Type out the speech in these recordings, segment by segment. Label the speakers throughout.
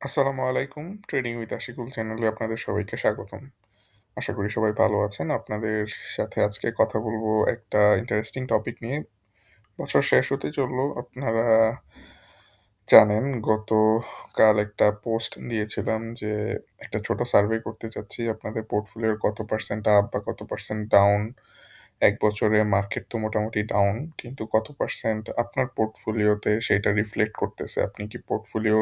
Speaker 1: আসসালামু আলাইকুম। Trading with Ashikul চ্যানেলে আপনাদের সবাইকে স্বাগতম। আশা করি সবাই ভালো আছেন। আপনাদের সাথে আজকে কথা বলবো একটা ইন্টারেস্টিং টপিক নিয়ে। বছর শেষ হতে চললো। আপনারা জানেন গতকাল একটা পোস্ট দিয়েছিলাম যে একটা ছোট সার্ভে করতে চাচ্ছি আপনাদের পোর্টফোলিওর কত পার্সেন্ট আপ বা কত পার্সেন্ট ডাউন। ১ বছরে মার্কেট তো মোটামুটি ডাউন। কিন্তু কত পার্সেন্ট আপনার পোর্টফোলিওতে সেটা রিফ্লেক্ট করতেছে? আপনি কি পোর্টফোলিও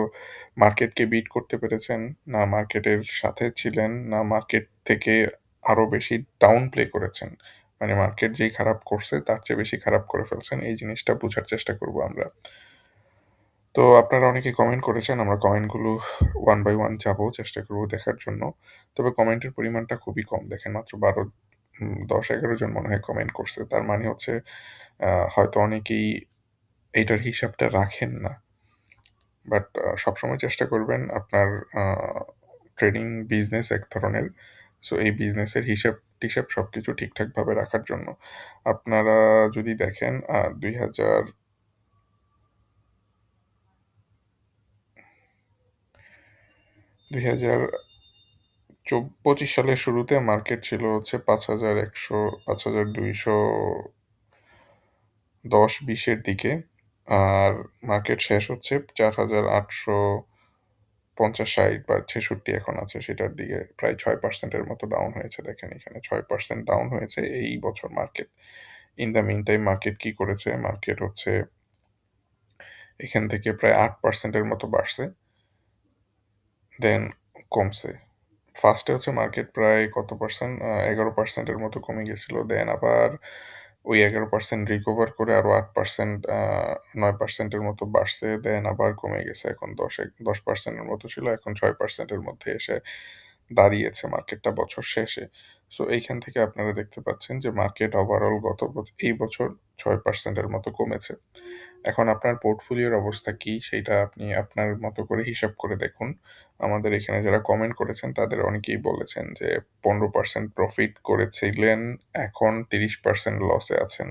Speaker 1: মার্কেটকে বিট করতে পেরেছেন? না মার্কেটের সাথে ছিলেন? না মার্কেট থেকে আরো বেশি ডাউন প্লে করেছেন? মানে মার্কেট যেই খারাপ করছে তার চেয়ে বেশি খারাপ করে ফেলছেন। এই জিনিসটা বুঝার চেষ্টা করব আমরা। তো আপনারা অনেকেই কমেন্ট করেছেন। আমরা কমেন্টগুলো ওয়ান বাই ওয়ান যাবো, চেষ্টা করব দেখার জন্য। তবে কমেন্টের পরিমাণটা খুবই কম। দেখেন মাত্র ১০-১১ জন মনে হয় কমেন্ট করছে। তার মানে হচ্ছে হয়তো অনেকেই এইটার হিসাবটা রাখেন না। বাট সবসময় চেষ্টা করবেন আপনার আ ট্রেডিং বিজনেস এক ধরনের। সো এই বিজনেসের হিসাব-টিসাব সবকিছু ঠিকঠাকভাবে রাখার জন্য। আপনারা যদি দেখেন ২০২৫ সালের শুরুতে মার্কেট ছিল হচ্ছে ৫,১০০, ৫,২১০-২০ এর দিকে। আর মার্কেট শেষ হচ্ছে ৪,৮৫০-৬০ বা ৬৬ এখন আছে সেটার দিকে। প্রায় ৬% এর মতো ডাউন হয়েছে দেখেন এখানে ৬% ডাউন হয়েছে এই বছর market. In the mean time market কি করেছে? মার্কেট হচ্ছে এখান থেকে প্রায় ৮% এর মতো বাড়ছে। দেন কমছে। ফার্স্টে হচ্ছে মার্কেট প্রায় কত পার্সেন্ট? ১১% এর মতো কমে গেছিল। দেন আবার ওই ১১% রিকভার করে আরো ৮% ৯% এর মতো বাড়ছে। দেন আবার কমে গেছে। এখন ১০% এর মতো ছিল। এখন ৬% এর মধ্যে এসে দাঁড়িয়েছে মার্কেটটা বছর শেষে। সো এইখান থেকে আপনারা দেখতে পাচ্ছেন যে মার্কেট ওভারঅল এই বছর ৬% এর মতো কমেছে। এখন আপনার পোর্টফোলিওর অবস্থা কি? সেইটা আপনি আপনার মতো করে হিসাব করে দেখুন। আমাদের এখানে যারা কমেন্ট করেছেন তাদের অনেকেই বলেছেন যে ১৫% প্রফিট করেছিলেন, এখন ৩০% লসে আছেন।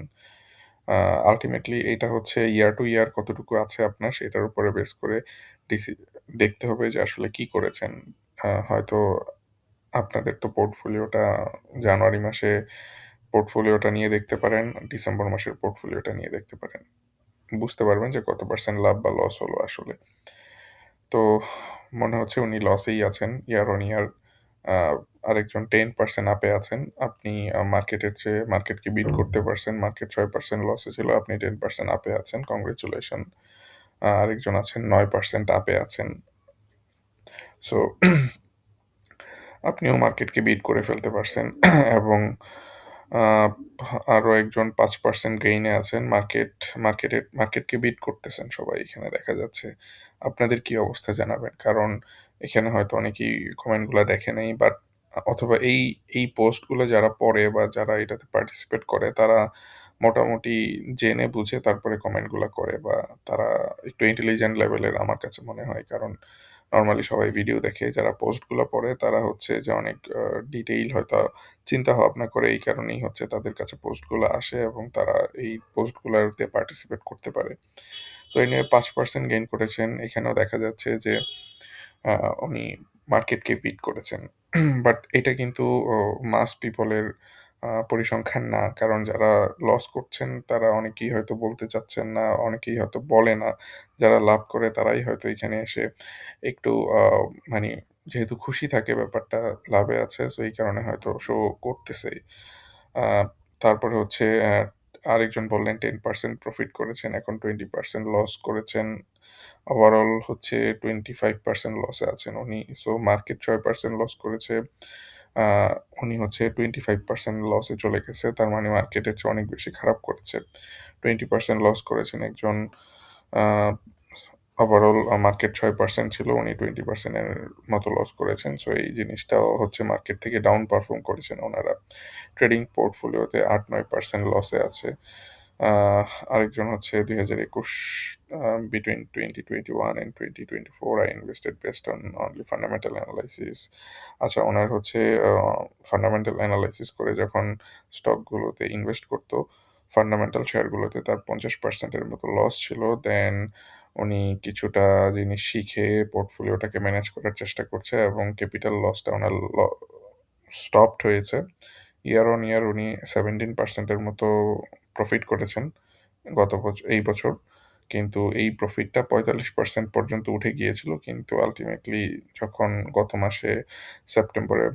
Speaker 1: আ আল্টিমেটলি এটা হচ্ছে ইয়ার টু ইয়ার কতটুকু আছে আপনার সেটার উপরে বেস করে ডিসি দেখতে হবে যে আসলে কি করেছেন। হয়তো আপনাদের তো জানুয়ারি মাসে পোর্টফোলিওটা নিয়ে দেখতে পারেন, ডিসেম্বর মাসের পোর্টফোলিওটা নিয়ে দেখতে পারেন। বুঝতে পারবেন যে কত পার্সেন্ট লাভ বা লস হলো আসলে। তো মনে হচ্ছে উনি লসেই আছেন ইয়ার অন ইয়ার। আ আরেকজন 10% আপে আছেন। আপনি মার্কেটকে বিট করতে পারছেন। মার্কেট ৬% লসে ছিল। আপনি 10% আপে আছেন। কংগ্রাচুলেশন। আরেকজন আছেন ৯% আপে আছেন। সো আপনিও মার্কেটকে বিট করে ফেলতে পারছেন এবং আ আরো একজন ৫% গেইনে আছেন। মার্কেটকে বিট করতেছেন সবাই এখানে দেখা যাচ্ছে। আপনাদের কি অবস্থা জানাবেন। কারণ এখানে হয়তো অনেকেই কমেন্টগুলা দেখে নাই বাট অথবা এই পোস্টগুলো যারা পড়ে বা যারা এটাতে পার্টিসিপেট করে তারা মোটামুটি জেনে বুঝে তারপরে কমেন্টগুলা করে বা তারা একটু ইন্টেলিজেন্ট লেভেলের আমার কাছে মনে হয়। কারণ নরমালি সবাই ভিডিও দেখে। যারা পোস্টগুলা পড়ে তারা হচ্ছে যে অনেক ডিটেইল হয়তো চিন্তা ভাবনা করে এই কারণেই হচ্ছে তাদের কাছে পোস্টগুলা আসে এবং তারা এই পোস্টগুলাতে পার্টিসিপেট করতে পারে। তো এই নিয়ে ৫% গেইন করেছেন। এখানেও দেখা যাচ্ছে যে আ উনি মার্কেটকে বিট করেছেন। বাট এটা কিন্তু মাস পিপল এর পরিসংখ্যান না। কারণ যারা লস করছেন তারা অনেকেই হয়তো বলতে চাচ্ছেন না, অনেকেই হয়তো বলে না। যারা লাভ করে তারাই হয়তো এখানে এসে একটু মানি যেহেতু খুশি থাকে ব্যাপারটা লাভে আছে সো এই কারণে হয়তো শো করতেছে। আ তারপরে হচ্ছে আরেকজন বললেন 10% প্রফিট করেছেন, এখন 20% লস করেছেন। ওভারঅল হচ্ছে 25% লসে আছেন উনি। সো মার্কেট ৬% লস করেছে। আ উনি হচ্ছে 25% লসে চলে গেছে। তার মানে মার্কেটের চেয়ে অনেক বেশি খারাপ করেছে। 20% লস করেছেন একজন। আ ওভারঅল মার্কেট ৬% ছিল, উনি 20% এর মতো লস করেছেন। সো এই জিনিসটাও হচ্ছে মার্কেট থেকে ডাউন পারফর্ম করেছেন ওনারা। ট্রেডিং পোর্টফোলিওতে ৮-৯% লসে আছে। আরেকজন হচ্ছে ২০২১ between 2021 and 2024 I invested based on only fundamental analysis. আচ্ছা উনার হচ্ছে আ ফান্ডামেন্টাল এনালাইসিস করে যখন স্টকগুলোতে ইনভেস্ট করত, ফান্ডামেন্টাল শেয়ারগুলোতে তার ৫০% এর মতো লস ছিল। দেন উনি কিছুটা জিনিস শিখে পোর্টফোলিওটাকে ম্যানেজ করার চেষ্টা করছে এবং ক্যাপিটাল লসটা উনার স্টপড হয়েছে। ইয়ার অন ইয়ার উনি 17% এর মতো প্রফিট করেছেন এই বছর। কিন্তু এই প্রফিটটা 45% পর্যন্ত উঠে গিয়েছিল। কিন্তু আল্টিমেটলি যখন গত মাসে সেপ্টেম্বরে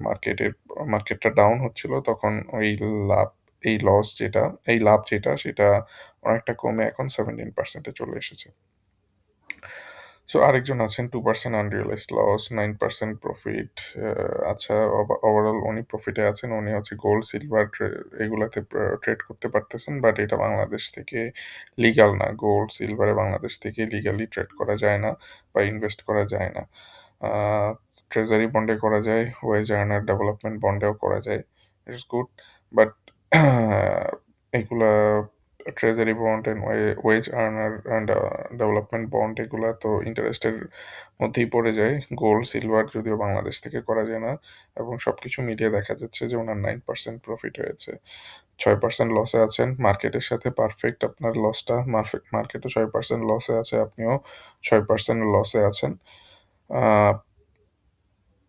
Speaker 1: মার্কেটটা ডাউন হচ্ছিল, তখন লাভ এই লস যেটা এই লাভ যেটা সেটা অনেকটা কমে এখন 17% এ চলে এসেছে। সো আরেকজন আছেন 2% আনরিয়ালাইজড লস, 9% প্রফিট। আচ্ছা, ওভারঅল উনি প্রফিটে আছেন। উনি হচ্ছে গোল্ড, সিলভার এগুলাতে ট্রেড করতে পারতেছেন। বাট এটা বাংলাদেশ থেকে লিগ্যাল না। গোল্ড, সিলভারে বাংলাদেশ থেকে লিগ্যালি ট্রেড করা যায় না বা ইনভেস্ট করা যায় না। আ ট্রেজারি বন্ডে করা যায়, ওয়েজ আর্নার ডেভেলপমেন্ট বন্ডেও করা যায়। It's good. বাট এগুলা treasury bond and wage earner and development bond এগুলা তো ইন্টারেস্টের মধ্যেই পড়ে যায়। গোল্ড, সিলভার যদিও বাংলাদেশ থেকে করা যায় না এবং সবকিছু মিলিয়ে দেখা যাচ্ছে যে উনার 9% প্রফিট হয়েছে। 6% লসে আছেন। মার্কেটের সাথে পারফেক্ট আপনার লসটা। মার্কেটও 6% লসে আছে, আপনিও 6% লসে আছেন। আ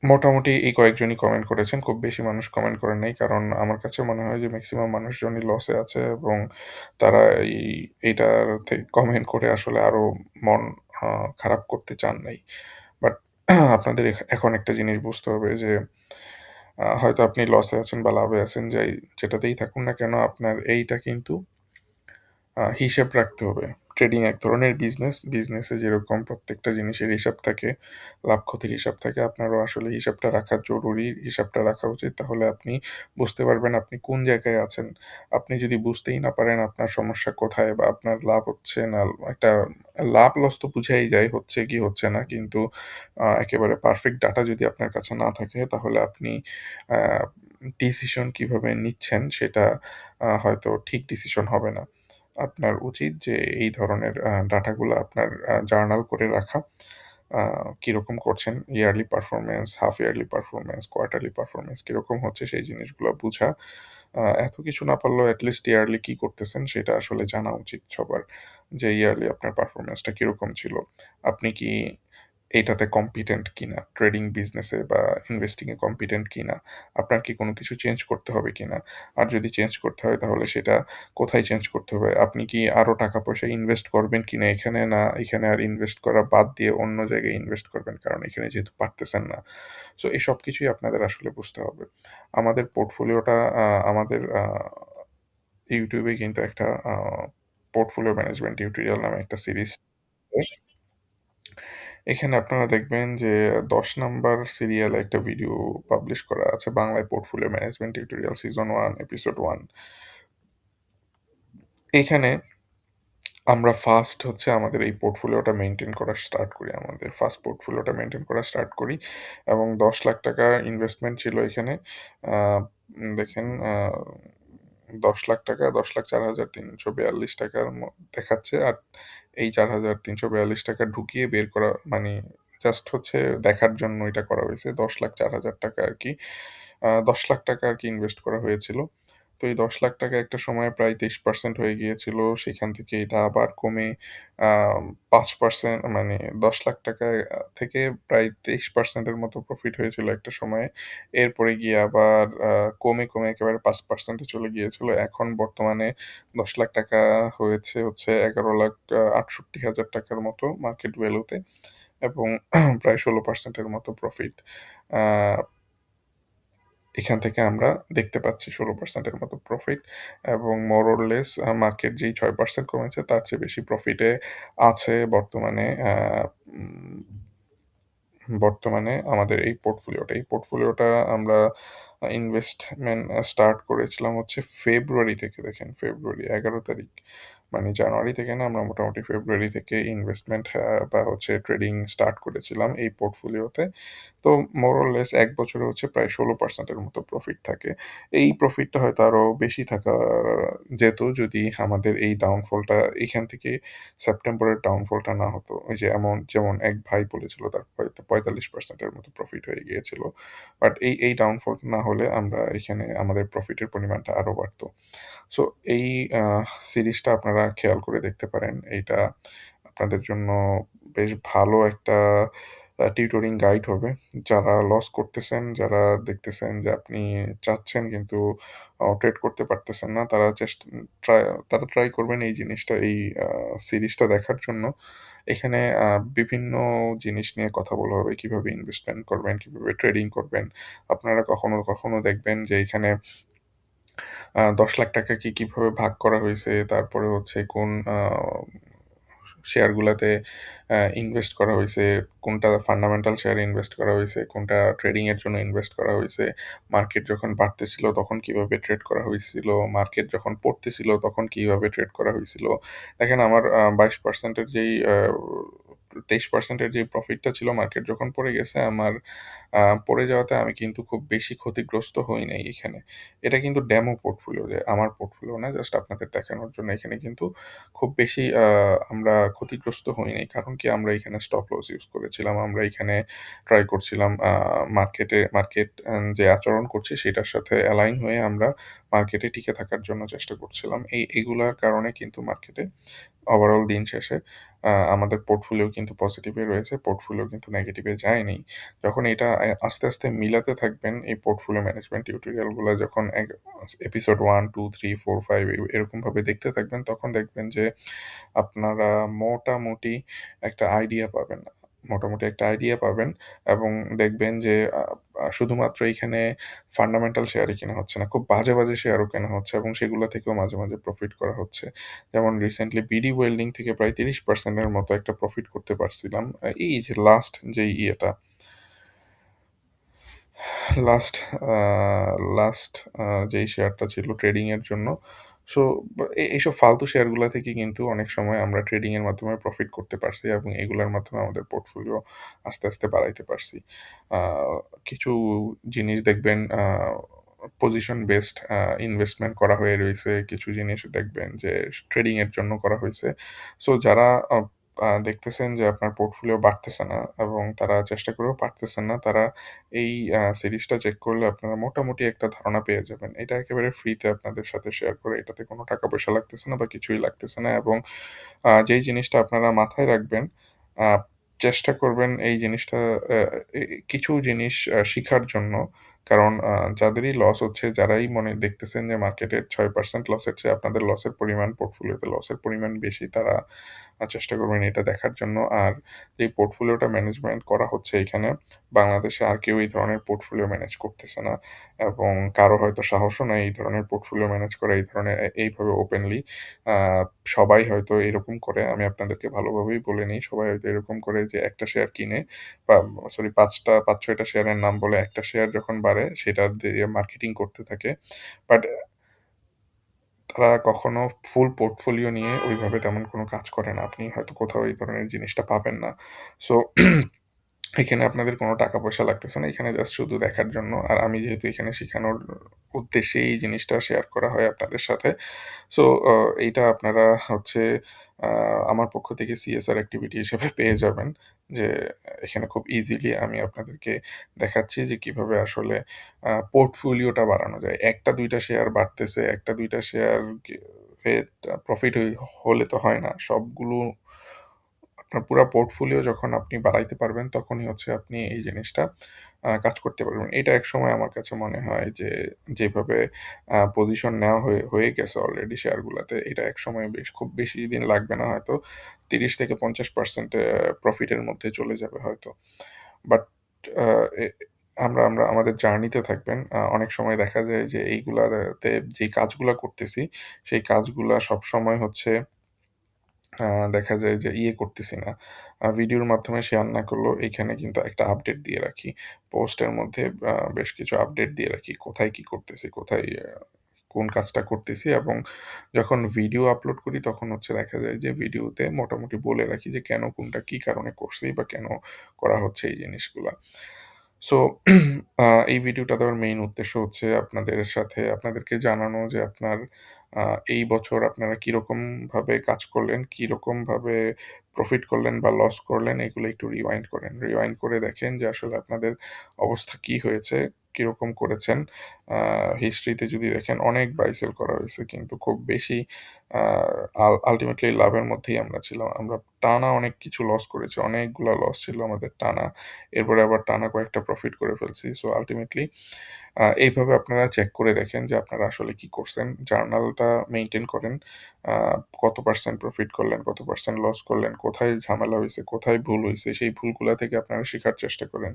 Speaker 1: মোটামুটি এই কয়েকজনই কমেন্ট করেছেন। খুব বেশি মানুষ কমেন্ট করেন নাই। কারণ আমার কাছে মনে হয় যে মেক্সিমাম মানুষজনই লসে আছে এবং তারা এই এইটার কমেন্ট করে আসলে আরো মন আ খারাপ করতে চান নাই। বাট আপনাদের এখন একটা জিনিস বুঝতে হবে যে হয়তো আপনি লসে আছেন বা লাভে আছেন, যেটাতেই থাকুন না কেন, আপনার এইটা কিন্তু হিসেব রাখতে হবে। ট্রেডিং এক ধরনের বিজনেস। বিজনেসে যেরকম প্রত্যেকটা জিনিসের হিসাব থাকে, লাভ ক্ষতির হিসাব থাকে, আপনারও আসলে হিসাবটা রাখা জরুরি। হিসাবটা রাখা উচিত। তাহলে আপনি বুঝতে পারবেন আপনি কোন জায়গায় আছেন। আপনি যদি বুঝতেই না পারেন আপনার সমস্যা কোথায় বা আপনার লাভ হচ্ছে না, একটা লাভ লস তো বুঝাই যায় হচ্ছে কি হচ্ছে না। কিন্তু একেবারে পারফেক্ট ডাটা যদি আপনার কাছে না থাকে তাহলে আপনি আ ডিসিশন কিভাবে নিচ্ছেন সেটা হয়তো ঠিক ডিসিশন হবে না। আপনার উচিত যে এই ধরনের ডাটাগুলো আপনার জার্নাল করে রাখা। আ কিরকম করছেন, yearly performance, half yearly performance, quarterly performance কিরকম হচ্ছে সেই জিনিসগুলো বুঝা। এত কিছু না পারলেও এটলিস্ট ইয়ারলি কি করতেছেন সেটা আসলে জানা উচিত সবার। যে ইয়ারলি আপনার পারফরম্যান্সটা কিরকম ছিল। আপনি কি এইটাতে কম্পিটেন্ট কিনা? ট্রেডিং বিজনেসে বা ইনভেস্টিং এ কম্পিটেন্ট কিনা? আপনার কি কোনো কিছু চেঞ্জ করতে হবে কিনা? আর যদি চেঞ্জ করতে হয় তাহলে সেটা কোথায় চেঞ্জ করতে হবে? আপনি কি আরো টাকা-পয়সা ইনভেস্ট করবেন কিনা এখানে? না এখানে আর ইনভেস্ট করা বাদ দিয়ে অন্য জায়গায় ইনভেস্ট করবেন? কারণ এখানে যেহেতু পারতেছেন না। সো এই সবকিছুই আপনাদের আসলে বুঝতে হবে। আমাদের পোর্টফোলিওটা আমাদের YouTube এ কিন্তু একটা পোর্টফোলিও ম্যানেজমেন্ট টিউটোরিয়াল নামে একটা সিরিজ আছে। এখানে আপনারা দেখবেন যে ১০ নাম্বার সিরিয়ালে একটা ভিডিও পাবলিশ করা আছে বাংলায় portfolio management tutorial season 1 episode 1। এখানে আমরা ফার্স্ট হচ্ছে আমাদের এই পোর্টফোলিওটা মেইনটেইন করা স্টার্ট করি। আমাদের ফার্স্ট পোর্টফোলিওটা মেইনটেইন করা স্টার্ট করি এবং ৳১০,০০,০০০ ইনভেস্টমেন্ট ছিল এখানে। আ দেখেন ৳১০,০০,০০০ ৳১০,০৪,৩৪২ র দেখাচ্ছে। আর এই ৳৪,৩৪২ ঢুকিয়ে বের করা মানে জাস্ট হচ্ছে দেখার জন্য এটা করা হয়েছে। ৳১০,০৪,০০০ আরকি। ৳১০,০০,০০০ আরকি ইনভেস্ট করা হয়েছিল। তো এই ৳১০,০০,০০০ একটা সময়ে প্রায় ২৩% হয়ে গিয়েছিল। সেখান থেকে এটা আবার কমে আ ৫% মানে ৳১০,০০,০০০ থেকে প্রায় ২৩% এর মতো প্রফিট হয়েছিল একটা সময়ে। এরপরে গিয়ে আবার কমে একেবারে ৫% এ চলে গিয়েছিল। এখন বর্তমানে ৳১০,০০,০০০ হয়েছে হচ্ছে ৳১১,৬৮,০০০ র মতো মার্কেট ভ্যালুতে এবং প্রায় ১৬% এর মতো প্রফিট। আ এখান থেকে আমরা দেখতে পাচ্ছি ১৬% এর মতো প্রফিট এবং মোর অর লেস মার্কেট যেই ৬% কমেছে তার চেয়ে বেশি প্রফিটে আছে উম বর্তমানে আমাদের এই পোর্টফোলিওটা। এই পোর্টফোলিওটা আমরা ইনভেস্টমেন্ট স্টার্ট করেছিলাম হচ্ছে ফেব্রুয়ারি থেকে। দেখেন ফেব্রুয়ারি ১১ তারিখ। মানে জানুয়ারি থেকে না, আমরা মোটামুটি ফেব্রুয়ারি থেকে ইনভেস্টমেন্ট বা হচ্ছে ট্রেডিং স্টার্ট করেছিলাম এই পোর্টফোলিওতে। তো মোর অর লেস ১ বছরে হচ্ছে প্রায় ১৬% এর মতো প্রফিট থাকে। এই প্রফিটটা হয়তো আরো বেশি থাকা যেত যদি আমাদের এই ডাউনফলটা এখান থেকে সেপ্টেম্বরের ডাউনফলটা না হতো। ওই যে যেমন এক ভাই বলেছিল তার হয়তো ৪৫% এর মতো প্রফিট হয়ে গিয়েছিল। বাট এই ডাউনফল না হলে আমরা এখানে আমাদের প্রফিটের পরিমাণটা আরো বাড়তো। সো এই আ সিরিজটা আপনারা খেয়াল করে দেখতে পারেন। এইটা আপনাদের জন্য বেশ ভালো একটা টিউটরিং গাইড হবে। যারা লস করতেছেন, যারা দেখতেছেন যে আপনি চাচ্ছেন কিন্তু ট্রেড করতে পারতেছেন না, ট্রাই তারা ট্রাই করবেন এই জিনিসটা, এই আ সিরিজটা দেখার জন্য। এখানে বিভিন্ন জিনিস নিয়ে কথা বলা হবে। কিভাবে ইনভেস্টমেন্ট করবেন, কিভাবে ট্রেডিং করবেন। আপনারা কখনো, কখনো দেখবেন যে এখানে ৳১০,০০,০০০ কে কিভাবে ভাগ করা হইছে, তারপরে হচ্ছে কোন শেয়ারগুলাতে ইনভেস্ট করা হইছে, কোনটা ফান্ডামেন্টাল শেয়ারে ইনভেস্ট করা হইছে, কোনটা ট্রেডিং এর জন্য ইনভেস্ট করা হইছে। মার্কেট যখন বাড়তেছিল তখন কিভাবে ট্রেড করা হইছিল, মার্কেট যখন পড়তেছিল তখন কিভাবে ট্রেড করা হইছিল। দেখেন আমার ২২% এর যেই ২৩% এর যে প্রফিটটা ছিল মার্কেট যখন পড়ে গেছে, আমার পড়ে যাওয়াতে আমি কিন্তু খুব বেশি ক্ষতিগ্রস্ত হই নাই এখানে। এটা কিন্তু ডেমো পোর্টফোলিও, যে আমার পোর্টফোলিও না, জাস্ট আপনাদের দেখানোর জন্য। এখানে কিন্তু খুব বেশি আমরা ক্ষতিগ্রস্ত হই নাই। কারণ কি, আমরা এখানে স্টপ লস ইউজ করেছিলাম। আমরা এখানে ট্রাই করছিলাম মার্কেট যে আচরণ করছে সেটার সাথে অ্যালাইন হয়ে আমরা মার্কেটে টিকে থাকার জন্য চেষ্টা করছিলাম। এগুলার কারণে কিন্তু মার্কেটে ওভারঅল দিন শেষে আমাদের পোর্টফোলিও কিন্তু পজিটিভে রয়েছে। পোর্টফোলিও কিন্তু নেগেটিভে যায়নি। যখন এটা আস্তে, আস্তে মিলাতে থাকবেন, এই পোর্টফোলিও ম্যানেজমেন্ট টিউটোরিয়াল গুলা যখন এপিসোড 1, 2, 3, 4, 5 এরকমভাবে দেখতে থাকবেন, তখন দেখবেন যে আপনারা মোটামুটি একটা আইডিয়া পাবেন। মোটামুটি একটা আইডিয়া পাবেন এবং দেখবেন যে আ আ শুধুমাত্র এইখানে ফান্ডামেন্টাল শেয়ারই কেনা হচ্ছে না। খুব বাজে, বাজে শেয়ারও কেনা হচ্ছে এবং সেগুলা থেকেও মাঝে, মাঝে প্রফিট করা হচ্ছে। যেমন রিসেন্টলি বিডি ওয়েল্ডিং থেকে প্রায় ৩০% এর মতো একটা প্রফিট করতে পারছিলাম। এই যে লাস্ট আ লাস্ট যেই শেয়ারটা ছিল ট্রেডিং এর জন্য। সো এইসব ফালতু শেয়ারগুলা থেকে কিন্তু অনেক সময় আমরা ট্রেডিং এর মাধ্যমে প্রফিট করতে পারছি এবং এগুলার মাধ্যমে আমাদের পোর্টফোলিও আস্তে, আস্তে বাড়াইতে পারছি। আ কিছু জিনিস দেখবেন পজিশন বেসড ইনভেস্টমেন্ট করা হয়ে রইছে। কিছু জিনিস দেখবেন যে ট্রেডিং এর জন্য করা হইছে। সো যারা আ আ দেখতেছেন যে আপনার পোর্টফোলিও বাড়তেছে না এবং তারা চেষ্টা করেও পারতেছেন না, তারা এই সিরিজটা চেক করলে আপনারা মোটামুটি একটা ধারণা পেয়ে যাবেন। এটা একেবারে ফ্রিতে আপনাদের সাথে শেয়ার করে, এটাতে কোনো টাকা-পয়সা লাগতেছে না বা কিছুই লাগতেছে না এবং যেই জিনিসটা আপনারা মাথায় রাখবেন, আ চেষ্টা করবেন এই জিনিসটা আ এ কিছু জিনিস শিখার জন্য। কারণ যাদেরই লস হচ্ছে, যারাই দেখতেছেন যে মার্কেটের ৬% লসের চেয়ে আপনাদের লসের পরিমাণ, পোর্টফোলিওতে লসের পরিমাণ বেশি, তারা চেষ্টা করবেন এটা দেখার জন্য। আর যে পোর্টফোলিওটা ম্যানেজমেন্ট করা হচ্ছে এখানে, বাংলাদেশে আর কেউ এই ধরনের পোর্টফোলিও ম্যানেজ করতেছে না এবং কারো হয়তো সাহসও নাই এই ধরনের পোর্টফোলিও ম্যানেজ করা, এই ধরনের এইভাবে ওপেনলি। আ সবাই হয়তো এরকম করে, আমি আপনাদেরকে ভালোভাবেই বলে নিই, সবাই হয়তো এরকম করে যে একটা শেয়ার কিনে বা সরি ৫-৬ টা শেয়ারের নাম বলে একটা শেয়ার যখন বাড়ে সেটা দিয়ে মার্কেটিং করতে থাকে। বাট তারা কখনো ফুল পোর্টফোলিও নিয়ে ওইভাবে তেমন কোনো কাজ করে না। আপনি হয়তো কোথাও এই ধরনের জিনিসটা পাবেন না। সো এখানে আপনাদের কোনো টাকা-পয়সা লাগতেছে না। এখানে জাস্ট শুধু দেখার জন্য। আর আমি যেহেতু এখানে শিখানোর উদ্দেশ্যে এই জিনিসটা শেয়ার করা হয় আপনাদের সাথে। সো আ এইটা আপনারা হচ্ছে আ আমার পক্ষ থেকে সিএসআর অ্যাক্টিভিটি হিসেবে পেয়ে যাবেন। যে এখানে খুব ইজিলি আমি আপনাদেরকে দেখাচ্ছি যে কিভাবে আসলে পোর্টফোলিওটা বাড়ানো যায়। ১ টা ২ টা শেয়ার বাড়তেছে, ১ টা ২ টা শেয়ার এর প্রফিট হলে তো হয় না। সবগুলো আপনার পুরা পোর্টফোলিও যখন আপনি বাড়াইতে পারবেন, তখনই হচ্ছে আপনি এই জিনিসটা কাজ করতে পারবেন। এটা একসময় আমার কাছে মনে হয় যে, যেভাবে পজিশন নেওয়া হয়ে গেছে অলরেডি শেয়ারগুলাতে, এটা একসময় খুব বেশি দিন লাগবে না হয়তো। ৩০-৫০% প্রফিটের মধ্যে চলে যাবে হয়তো। বাট আ এ আমরা আমাদের জার্নিতে থাকবেন। অনেক সময় দেখা যায় যে এইগুলাতে যেই কাজগুলা করতেছি, সেই কাজগুলা সবসময় হচ্ছে আ দেখা যায় যে করতেছি না। ভিডিওর মাধ্যমে শেয়ার না করলেও এইখানে কিন্তু একটা আপডেট দিয়ে রাখি। পোস্টের মধ্যে বেশ কিছু আপডেট দিয়ে রাখি। কোথায় কি করতেছি, কোথায় কোন কাজটা করতেছি এবং যখন ভিডিও আপলোড করি তখন হচ্ছে দেখা যায় যে ভিডিওতে মোটামুটি বলে রাখি যে কেন কোনটা কি কারণে করছি বা কেন করা হচ্ছে এই জিনিসগুলা। সো এই ভিডিওটা দেওয়ার মেইন উদ্দেশ্য হচ্ছে আপনাদেরকে জানানো যে আপনার আ এই বছর আপনারা কিরকমভাবে কাজ করলেন, কিরকমভাবে প্রফিট করলেন বা লস করলেন, এগুলো একটু রিওয়াইন্ড করেন। রিওয়াইন্ড করে দেখেন যে আসলে আপনাদের অবস্থা কি হয়েছে, কিরকম করেছেন। আ হিস্ট্রিতে যদি দেখেন অনেক বাই সেল করা হয়েছে কিন্তু খুব বেশি আর আল্টিমেটলি লাভের মধ্যেই আমরা ছিলাম। আমরা টানা অনেক কিছু লস করেছি। অনেকগুলা লস ছিল আমাদের টানা। এরপরে আবার টানা কয়েকটা প্রফিট করে ফেলছি। সো আল্টিমেটলি এইভাবে আপনারা চেক করে দেখেন যে আপনারা আসলে কি করছেন। জার্নালটা মেইনটেইন করেন। আ কত পার্সেন্ট প্রফিট করলেন, কত পার্সেন্ট লস করলেন, কোথায় ঝামেলা হইছে, কোথায় ভুল হইছে, সেই ভুলগুলা থেকে আপনারা শিখার চেষ্টা করেন।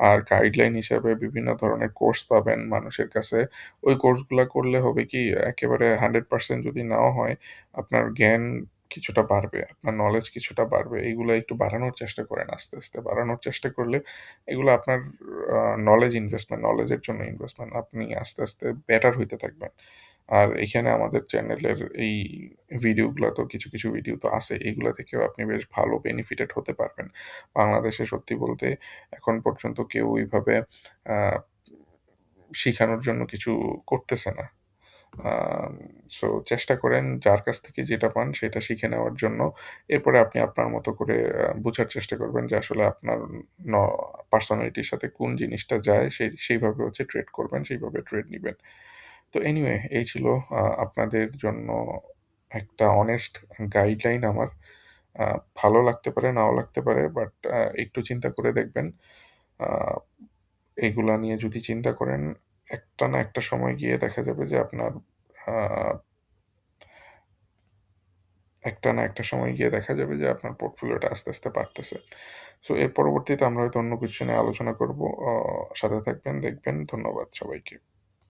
Speaker 1: আর গাইডলাইন হিসাবে বিভিন্ন ধরনের কোর্স পাবেন মানুষের কাছে। ওই কোর্সগুলা করলে হবে কি একেবারে 100% যদি নাও হয়, আপনার জ্ঞান কিছুটা বাড়বে, আপনার নলেজ কিছুটা বাড়বে। এগুলা একটু বাড়ানোর চেষ্টা করেন আস্তে, আস্তে। বাড়ানোর চেষ্টা করলে এগুলো আপনার আ নলেজ ইনভেস্টমেন্ট, নলেজের জন্য ইনভেস্টমেন্ট। আপনি আস্তে, আস্তে বেটার হইতে থাকবেন। আর এখানে আমাদের চ্যানেলের এই ভিডিওগুলাতেও কিছু, কিছু ভিডিও তো আছে। এগুলা থেকেও আপনি বেশ ভালো বেনিফিটেড হতে পারবেন। বাংলাদেশে সত্যি বলতে এখন পর্যন্ত কেউ ওইভাবে আ শিখানোর জন্য কিছু করতেছে না। আম সো চেষ্টা করেন যার কাছ থেকে যেটা পান সেটা শিখে নেওয়ার জন্য। এরপরে আপনি আপনার মতো করে বুঝার চেষ্টা করবেন যে আসলে আপনার ন পার্সোনালিটির সাথে কোন জিনিসটা যায় সেইভাবে হচ্ছে ট্রেড করবেন, সেইভাবে ট্রেড নিবেন। তো এনিওয়ে এই ছিল আপনাদের জন্য একটা অনেস্ট গাইডলাইন আমার। আ ভালো লাগতে পারে, নাও লাগতে পারে। বাট একটু চিন্তা করে দেখবেন। আ এগুলা নিয়ে যদি চিন্তা করেন, একটা না একটা সময় গিয়ে দেখা যাবে যে আপনার আ একটা না একটা সময় গিয়ে দেখা যাবে যে আপনার পোর্টফোলিওটা আস্তে, আস্তে বাড়তেছে। সো এর পরবর্তীতে আমরা হয়তো অন্য কিছু নিয়ে আলোচনা করব। সাথে থাকবেন, দেখবেন। ধন্যবাদ সবাইকে।